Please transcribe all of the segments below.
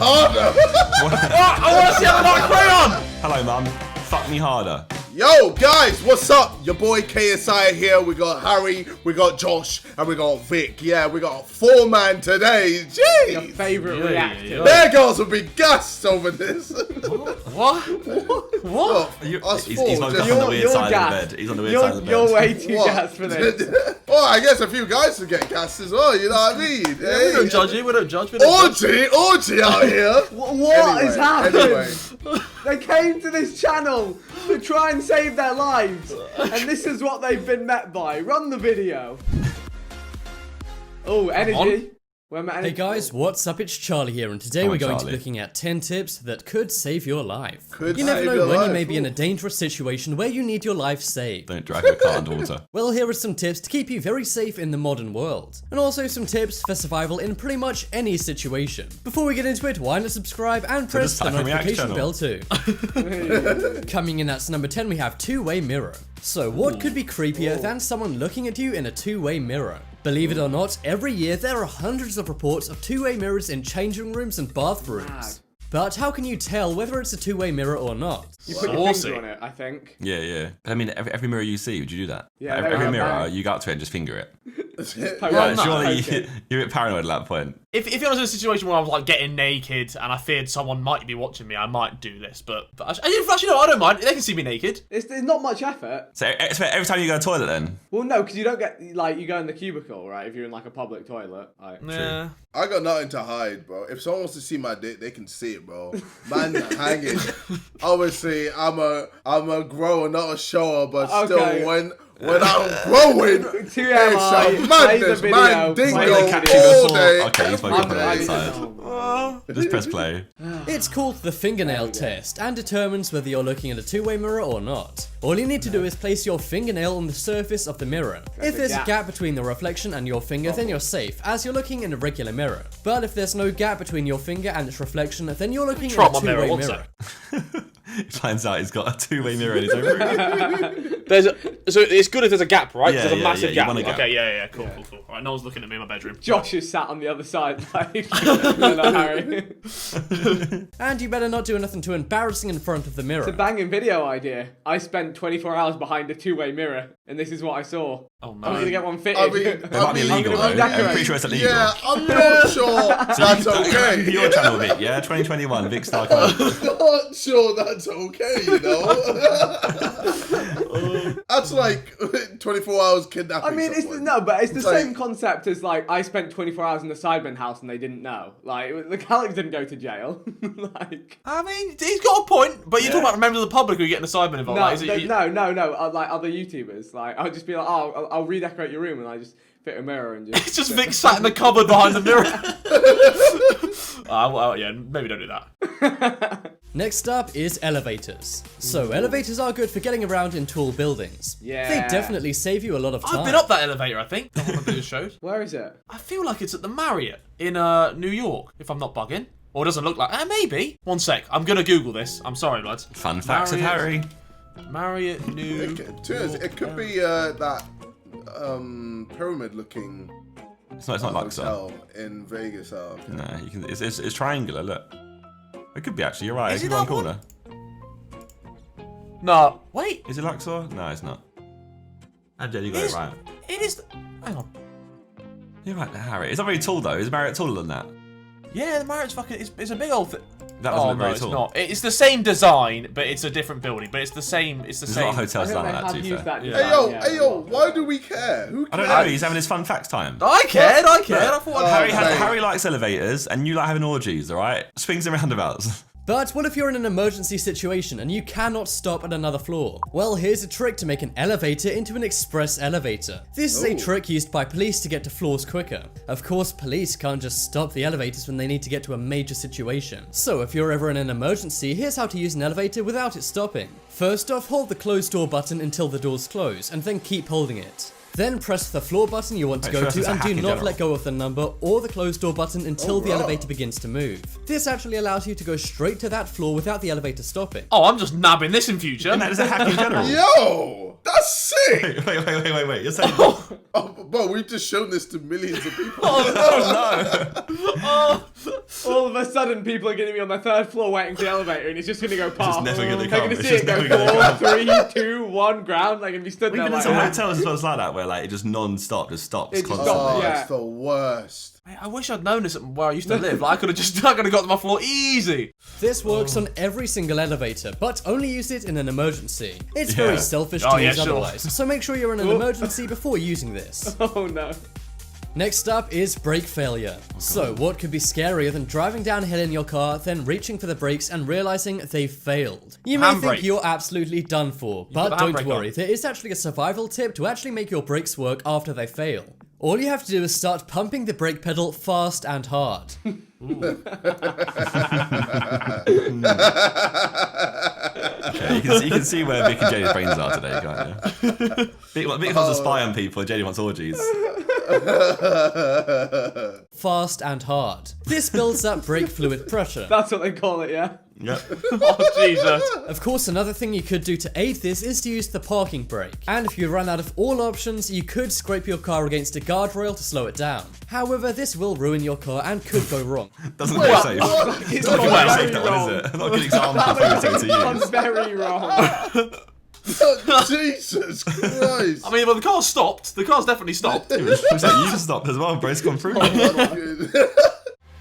Harder. What? I want to see how much crayon. Hello, Mum. Fuck me harder. Yo, guys, what's up? Your boy KSI here. We got Harry, we got Josh, and we got Vic. Yeah, we got a 4-man today. Jeez. Your favourite reactor. Their girls will be gassed over this. What? What? He's on the weird side of the bed. He's on the weird side of the bed. You're way too gassed for this. Well, I guess a few guys will get gassed as well, you know what I mean? Yeah, we don't judge you, we don't judge. Orgy out here. What is happening? Anyway. They came to this channel to try and save their lives, and this is what they've been met by. Run the video. Oh, energy. Hey guys, what's up? It's Charlie here, and today we're going to be looking at 10 tips that could save your life. You never know when you may be in a dangerous situation where you need your life saved. Don't drag your car underwater. Well, here are some tips to keep you very safe in the modern world, and also some tips for survival in pretty much any situation. Before we get into it, why not subscribe and press the notification bell too. Coming in at number 10, we have two-way mirror. So what could be creepier than someone looking at you in a two-way mirror? Believe it or not, every year there are hundreds of reports of two-way mirrors in changing rooms and bathrooms. But how can you tell whether it's a two-way mirror or not? You put your finger on it, I think. Yeah. I mean, every mirror you see, would you do that? Yeah. Every mirror, you go up to it and just finger it. Surely you're a bit paranoid at that point. If I was in a situation where I was like getting naked and I feared someone might be watching me, I might do this. But actually, no, I don't mind. They can see me naked. It's not much effort. So every time you go to the toilet, then? Well, no, because you don't get you go in the cubicle, right? If you're in like a public toilet. Yeah. I got nothing to hide, bro. If someone wants to see my dick, they can see it, bro. Man, hanging. Obviously, I'm a grower, not a shower, but still, when I'm growing, it's a madness, man. Dingo all day. Okay, he's fucking outside. Just press play. It's called the Fingernail Test and determines whether you're looking at a two-way mirror or not. All you need to do is place your fingernail on the surface of the mirror. If there's a gap between the reflection and your finger, then you're safe, as you're looking in a regular mirror. But if there's no gap between your finger and its reflection, then you're looking in a two-way mirror. It finds out he's got a two-way mirror in his own room. So it's good if there's a gap, right? Yeah, there's a massive gap. Okay, yeah, cool. All right, no one's looking at me in my bedroom. Josh is sat on the other side, like, no, Harry. And you better not do anything too embarrassing in front of the mirror. It's a banging video idea. I spent 24 hours behind a two-way mirror, and this is what I saw. Oh no. I'm gonna get one fitted. I mean, it might be illegal though. I'm pretty sure it's illegal. Yeah, I'm not sure that's okay. Your channel, Vic, yeah? 2021, Vic Star I'm not sure that's okay, you know? That's like 24 hours kidnapping. I mean, it's the same concept as like I spent 24 hours in the Sidemen house and they didn't know. Like the Alex didn't go to jail. Like, I mean, he's got a point, but you're talking about members of the public who are getting the Sidemen involved. No. Like other YouTubers. Like I'll just be like, oh, I'll redecorate your room and I just fit a mirror and just. It's just Vic sat in the cupboard behind the mirror. Well, yeah, maybe don't do that. Next up is elevators. So elevators are good for getting around in tall buildings. Yeah. They definitely save you a lot of time. I've been up that elevator, I think. On one of the video shows. Where is it? I feel like it's at the Marriott in New York, if I'm not bugging. Or it doesn't look like. Maybe. One sec. I'm gonna Google this. I'm sorry, lads. Fun facts of Harry. Marriott New York. It could be that pyramid-looking. It's not Luxor. Hotel in Vegas. Okay. No, you can. It's triangular. Look. It could be actually. You're right. Is It's it one that one? corner. No. Wait. Is it Luxor? No, it's not. Adjed, you got it right. It is. Hang on. You're right, Harry. It's not very tall though. Is Marriott taller than that? Yeah, the Marriott's fucking. It's a big old thing. That doesn't look very it's tall. not. It's the same design, but it's a different building. But it's the same. It's the There's same. a lot of hotels like that, to be fair. Hey yo, why do we care? Who cares? I don't know. He's having his fun facts time. I cared. I thought Harry likes elevators, and you like having orgies. All right, swings and roundabouts. But what if you're in an emergency situation and you cannot stop at another floor? Well, here's a trick to make an elevator into an express elevator. This is a trick used by police to get to floors quicker. Of course, police can't just stop the elevators when they need to get to a major situation. So if you're ever in an emergency, here's how to use an elevator without it stopping. First off, hold the close door button until the doors close, and then keep holding it. Then press the floor button you want to go to and do not let go of the number or the closed door button until the elevator begins to move. This actually allows you to go straight to that floor without the elevator stopping. Oh, I'm just nabbing this in future. And that is a hack in general. Yo, that's sick. Wait. You're saying... Oh, bro, we've just shown this to millions of people. All of a sudden, people are going to be on the third floor waiting for the elevator, and it's just going to go past. It's never going to They're come. going to It's see it just go never gonna 4, come. 3, 2, 1, ground. They're going to be stood there Even in like some that. hotels as well as like that, where like it just non-stop just stops It just constantly. stops, Oh, yeah. it's the worst. I wish I'd known this where I used to live. Like, I could have got to my floor easy. This works on every single elevator, but only use it in an emergency. It's very Yeah. selfish Oh, to yeah, use sure. otherwise, so make sure you're in an emergency before using this. Oh no. Next up is brake failure. So what could be scarier than driving downhill in your car, then reaching for the brakes and realizing they've failed? You may think Handbrake. you're absolutely done for, but the don't handbrake worry, on. there is actually a survival tip to actually make your brakes work after they fail. All you have to do is start pumping the brake pedal fast and hard. Yeah, you can see where Vic and Jady's brains are today, can't you? Vic wants to spy on people, and Jady wants orgies. Fast and hard. This builds up brake fluid pressure. That's what they call it, yeah? Yep. Oh, Jesus. Of course, another thing you could do to aid this is to use the parking brake. And if you run out of all options, you could scrape your car against a guardrail to slow it down. However, this will ruin your car and could go wrong. Doesn't look very safe. What? It's Not gone very very safe, that one, wrong. is it? Not a good example photo to Gone use. very wrong. Jesus Christ. I mean, well, the car's stopped. The car's definitely stopped. Looks like you stopped as well, bro. It's gone through.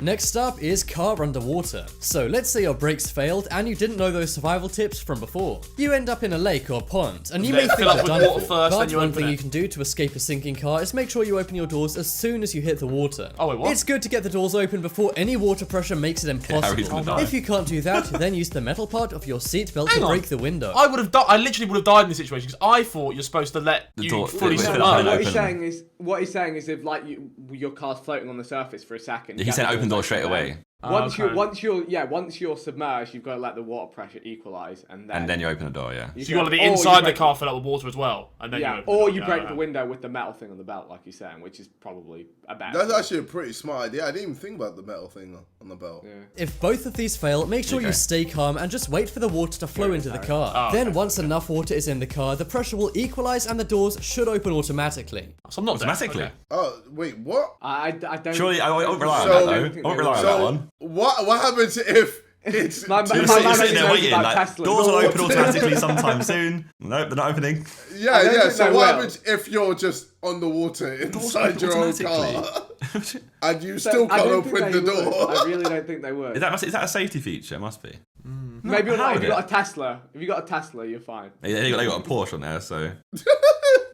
Next up is car underwater. So let's say your brakes failed and you didn't know those survival tips from before. You end up in a lake or pond and you may think Fill up you're with done water for. first, But then you one open thing it. you can do to escape a sinking car is make sure you open your doors as soon as you hit the water. Oh, wait, what? It's good to get the doors open before any water pressure makes it Harry's impossible. gonna die. If you can't do that, then use the metal part of your seatbelt Hang to on. break the window. I literally would have died in this situation because I thought you're supposed to let The you door- fully wait, submerge. wait, What open. he's saying is if like your car's floating on the surface for a second. He said open door straight away. Once okay. you're submerged, you've got to let the water pressure equalize, and then you open the door, yeah. So you got to be or you inside the break car, fill up with water as well, and then Yeah, you open or it. you Yeah, break yeah. the window with the metal thing on the belt, like you're saying, which is probably a better. That's actually a pretty smart idea. I didn't even think about the metal thing on the belt. Yeah. If both of these fail, make sure you Okay. stay calm and just wait for the water to flow into the car. Oh, Then okay, once enough water is in the car, the pressure will equalize and the doors should open automatically. So I'm not dead. Automatically. Okay. Oh, wait, what? I don't. Surely, I won't rely on So- that, though. I won't rely on that one. What happens if it's My- two- my- You're my- sitting man there knows waiting, about like, Tesla. doors will open automatically sometime soon. Nope, they're not opening. Yeah, don't yeah. think So they what will. happens if you're just on the water inside open your own automatically. car and you So, still I can't don't think open they the would. door? I really don't think they would. Is that a safety feature? It must be. Maybe how like, if would you it? got a Tesla. If you got a Tesla, you're fine. They got a Porsche on there, so.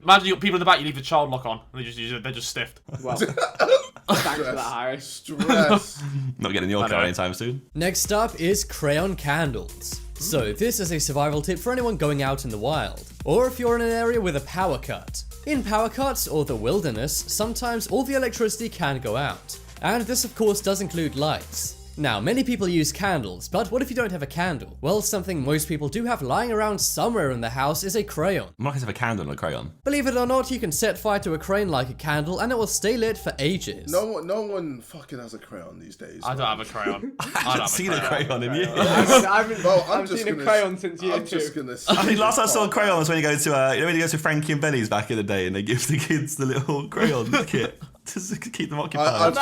Imagine you got people in the back, you leave the child lock on, and they're just stiffed. Well, thanks for that, Harry. Stress. Not getting in your I car know. anytime soon. Next up is Crayon Candles. So this is a survival tip for anyone going out in the wild, or if you're in an area with a power cut. In power cuts or the wilderness, sometimes all the electricity can go out. And this of course does include lights. Now, many people use candles, but what if you don't have a candle? Well, something most people do have lying around somewhere in the house is a crayon. I'm not going to have a candle and a crayon. Believe it or not, you can set fire to a crayon like a candle and it will stay lit for ages. No one fucking has a crayon these days. I don't have a crayon. I I don't haven't have seen a a crayon in years. I haven't I'm just seen a gonna- crayon since year I'm 2. just gonna. I think last time I saw crayons was when you go to when you go to Frankie and Benny's back in the day and they give the kids the little crayon kit to keep them occupied.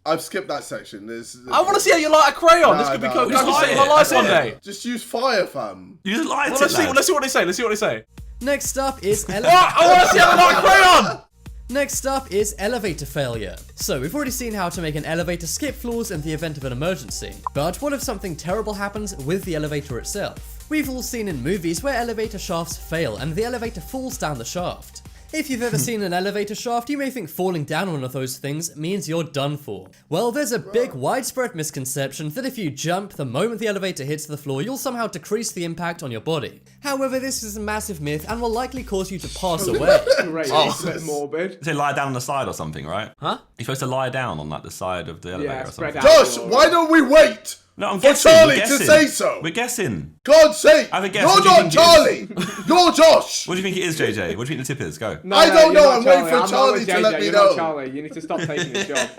I've skipped that section. I want to see how you light a crayon. This could be cool. Just Could light save my it. life That's one it. day. Just use fire, fam. You just light Well, it, let's see. lad. Let's see what they say. Let's see what they say. Next up is I want to see how to light a crayon. Next up is elevator failure. So we've already seen how to make an elevator skip floors in the event of an emergency. But what if something terrible happens with the elevator itself? We've all seen in movies where elevator shafts fail and the elevator falls down the shaft. If you've ever seen an elevator shaft, you may think falling down one of those things means you're done for. Well, there's a big widespread misconception that if you jump the moment the elevator hits the floor, you'll somehow decrease the impact on your body. However, this is a massive myth and will likely cause you to pass away. Great. Jesus. Morbid. Say lie down on the side or something, right? Huh? You're supposed to lie down on like the side of the elevator or spread something. out. Josh, why don't we wait? No, I'm For guessing. Charlie we're to guessing. say so. We're guessing. God's sake! Have a guess. You're What do you not think Charlie. You're Josh. What do you think it is, JJ? What do you think the tip is? Go. No, I don't you're know, not I'm waiting for not Charlie with to JJ, let me you're know. Not Charlie, you need to stop taking his job.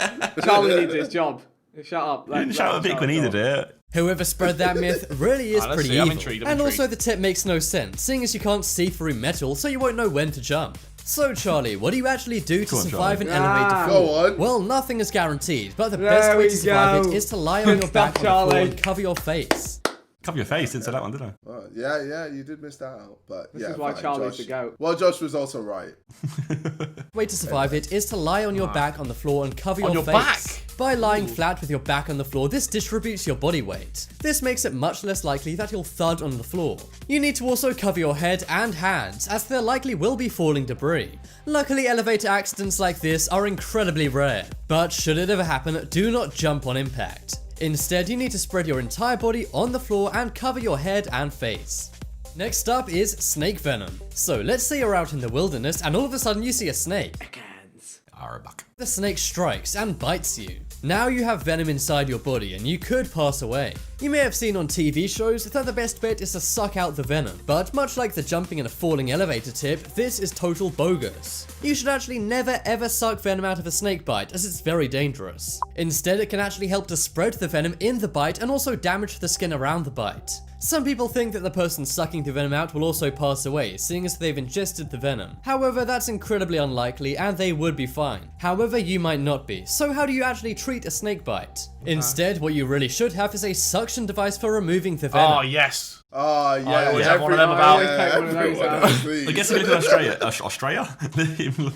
Charlie needs his job. Shut up. You didn't shout at Vic when he did it. Whoever spread that myth really is pretty evil. I'm intrigued. Also the tip makes no sense, seeing as you can't see through metal, so you won't know when to jump. So Charlie, what do you actually do to survive an elevator Go fall? on. Well, nothing is guaranteed, but the best way to survive it is to lie on your back on the floor and cover your face. Cover your face, didn't say that one, did I? Yeah, you did miss that out. But This is why Charlie's the goat. Well, Josh was also right. Way to survive it is to lie on your back on the floor and cover your face. Back? By lying flat with your back on the floor, this distributes your body weight. This makes it much less likely that you'll thud on the floor. You need to also cover your head and hands, as there likely will be falling debris. Luckily, elevator accidents like this are incredibly rare, but should it ever happen, do not jump on impact. Instead, you need to spread your entire body on the floor and cover your head and face. Next up is snake venom. So let's say you're out in the wilderness and all of a sudden you see a snake. The snake strikes and bites you. Now you have venom inside your body and you could pass away. You may have seen on TV shows that the best bet is to suck out the venom, but much like the jumping and a falling elevator tip, this is total bogus. You should actually never ever suck venom out of a snake bite, as it's very dangerous. Instead, it can actually help to spread the venom in the bite and also damage the skin around the bite. Some people think that the person sucking the venom out will also pass away, seeing as they've ingested the venom. However, that's incredibly unlikely and they would be fine. However, you might not be. So how do you actually treat a snake bite? Instead, what you really should have is a suction device for removing the venom. Oh, yes. Oh, yeah. I always have one of them about. I guess if you live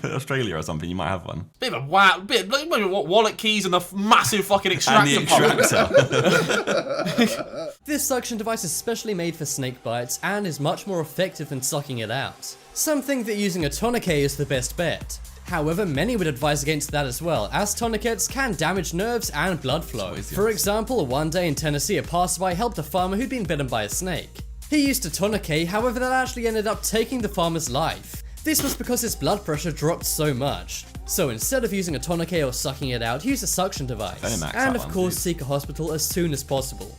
in Australia or something, you might have one. Bit of a wow. Bit like wallet keys and the massive fucking extractor. And the extractor. This suction device is specially made for snake bites and is much more effective than sucking it out. Some think that using a tourniquet is the best bet. However, many would advise against that as well, as tourniquets can damage nerves and blood flow. For example, one day in Tennessee, a passerby helped a farmer who'd been bitten by a snake. He used a tourniquet, however that actually ended up taking the farmer's life. This was because his blood pressure dropped so much. So instead of using a tourniquet or sucking it out, use a suction device. And of course, seek a hospital as soon as possible.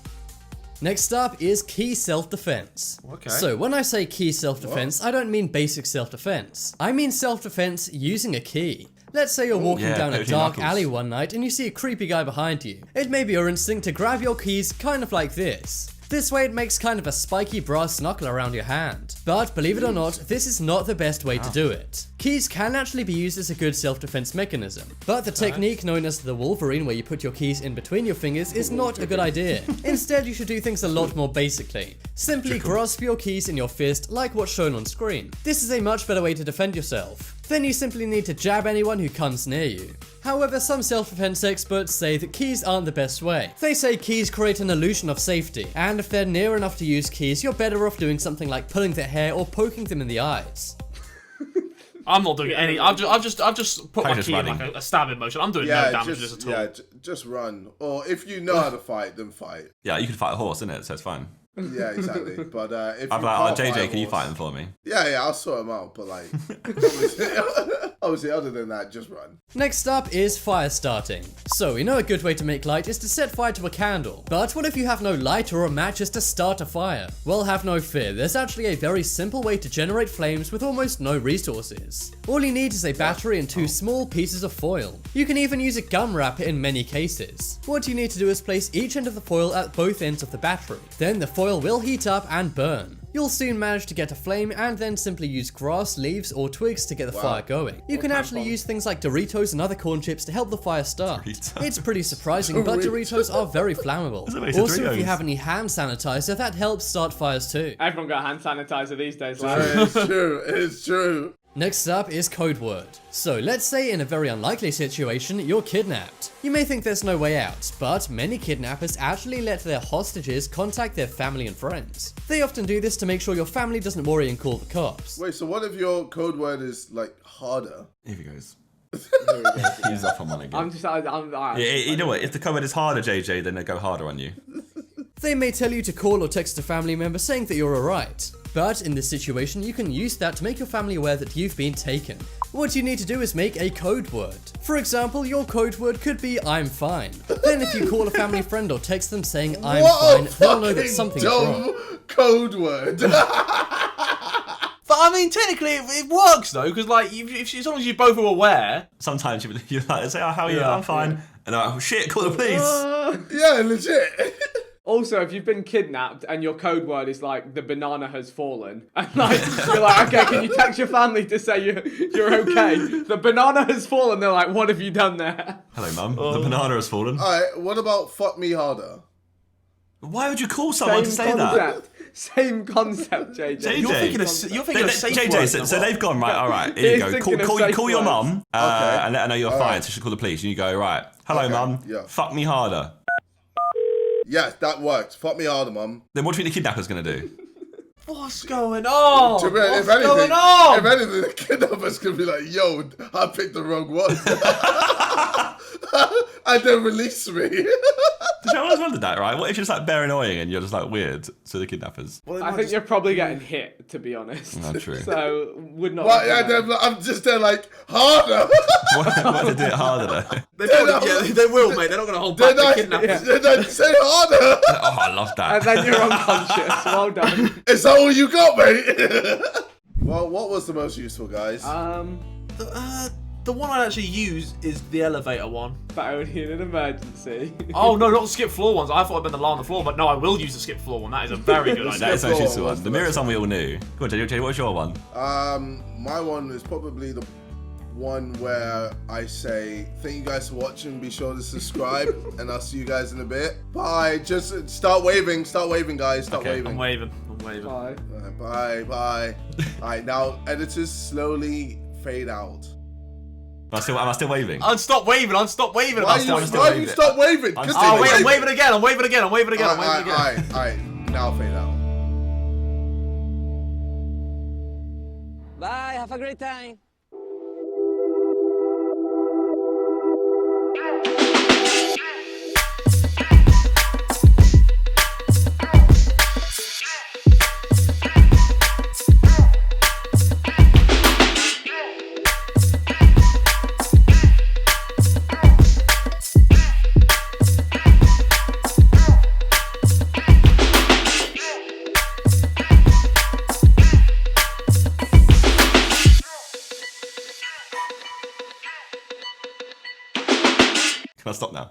Next up is key self-defense. Okay. So when I say key self-defense, I don't mean basic self-defense. I mean self-defense using a key. Let's say you're walking down a dark alley one night and you see a creepy guy behind you. It may be your instinct to grab your keys kind of like this. This way it makes kind of a spiky brass knuckle around your hand. But believe it or not, this is not the best way to do it. Keys can actually be used as a good self-defense mechanism, but the technique known as the Wolverine, where you put your keys in between your fingers, is not a good idea. Instead, you should do things a lot more basically. Simply grasp your keys in your fist like what's shown on screen. This is a much better way to defend yourself. Then you simply need to jab anyone who comes near you. However, some self-defense experts say that keys aren't the best way. They say keys create an illusion of safety, and if they're near enough to use keys, you're better off doing something like pulling their hair or poking them in the eyes. I'm not doing any. I've just put my key in like a stabbing motion. I'm doing no damage to this at all. Yeah, just run. Or if you know how to fight, then fight. Yeah, you can fight a horse, innit? So it's fine. Yeah, exactly. But if I'm you like, can't JJ, fight can you horse- fight them for me? Yeah, I'll sort them out. But like, obviously, other than that, just run. Next up is fire starting. So we know a good way to make light is to set fire to a candle. But what if you have no lighter or matches to start a fire? Well, have no fear. There's actually a very simple way to generate flames with almost no resources. All you need is a battery and 2 small pieces of foil. You can even use a gum wrapper in many cases. What you need to do is place each end of the foil at both ends of the battery. Then the foil will heat up and burn. You'll soon manage to get a flame and then simply use grass, leaves, or twigs to get the fire going. You can actually use things like Doritos and other corn chips to help the fire start. It's pretty surprising, but Doritos are very flammable. Also, if you have any hand sanitizer, that helps start fires too. Everyone got hand sanitizer these days, lad. It's true. It's true. Next up is code word. So let's say in a very unlikely situation, you're kidnapped. You may think there's no way out, but many kidnappers actually let their hostages contact their family and friends. They often do this to make sure your family doesn't worry and call the cops. Wait, so what if your code word is like harder? Here he goes. He's off on one again. You know what? If the code word is harder, JJ, then they go harder on you. They may tell you to call or text a family member saying that you're alright. But in this situation, you can use that to make your family aware that you've been taken. What you need to do is make a code word. For example, your code word could be I'm fine. Then if you call a family friend or text them saying I'm fine, they'll know that something's wrong. Code word. But I mean, technically, it works though, because like, as long as you both are aware. Sometimes you're like, say, oh, how are you? I'm fine. And I'm like, oh shit, call the police. Yeah, legit. Also, if you've been kidnapped and your code word is like the banana has fallen, and like you're like, okay, can you text your family to say you're okay? The banana has fallen. They're like, what have you done there? Hello, Mum. The banana has fallen. Alright, what about fuck me harder? Why would you call someone to say that? Same concept, JJ. JJ. You're thinking of safe JJ, words. so they've gone, right, all right, here you He's go. thinking of safe Call your words. mum and let her know you're All fine, right. so she'll call the police. And you go, right, hello, Okay, Mum, yeah. fuck me harder. Yes, that works. Fuck me harder, mum. Then what do you think the kidnapper's going to do? What's going on? To be- What's if anything, going on? If anything, the kidnapper's gonna be like, yo, I picked the wrong one. And then release me. I always wondered that, right? What if you're just like bare annoying and you're just like weird to the kidnappers? Well, I think you're probably getting hit, to be honest. Not true. So would not. But yeah, then I'm just there like, harder. Why to do it harder though? They will, mate. They're not going to hold back Then the I, kidnappers. then I say harder. Oh, I love that. And then you're unconscious. Well done. Is that all you got, mate? Well, what was the most useful, guys? The one I actually use is the elevator one. But only in an emergency. Oh no, not the skip floor ones. I thought I'd been the lie on the floor, but no, I will use the skip floor one. That is a very good idea. That is actually the What's one. the The mirror's best one we all knew. Go on, JJ, what's your one? My one is probably the one where I say, thank you guys for watching. Be sure to subscribe, and I'll see you guys in a bit. Bye. Just start waving, guys. Start Okay, waving. I'm waving. I'm waving. Bye. Bye. All right, now editors slowly fade out. Am I still waving? Stop waving. I'm stop waving. Why I'm still still you waving. stop waving? I'm 'Cause still they Oh wait, I'm wave. waving again. I'm waving again. I'm waving again. I'm waving again. All right, now fade out. Bye, have a great time. Can I stop now?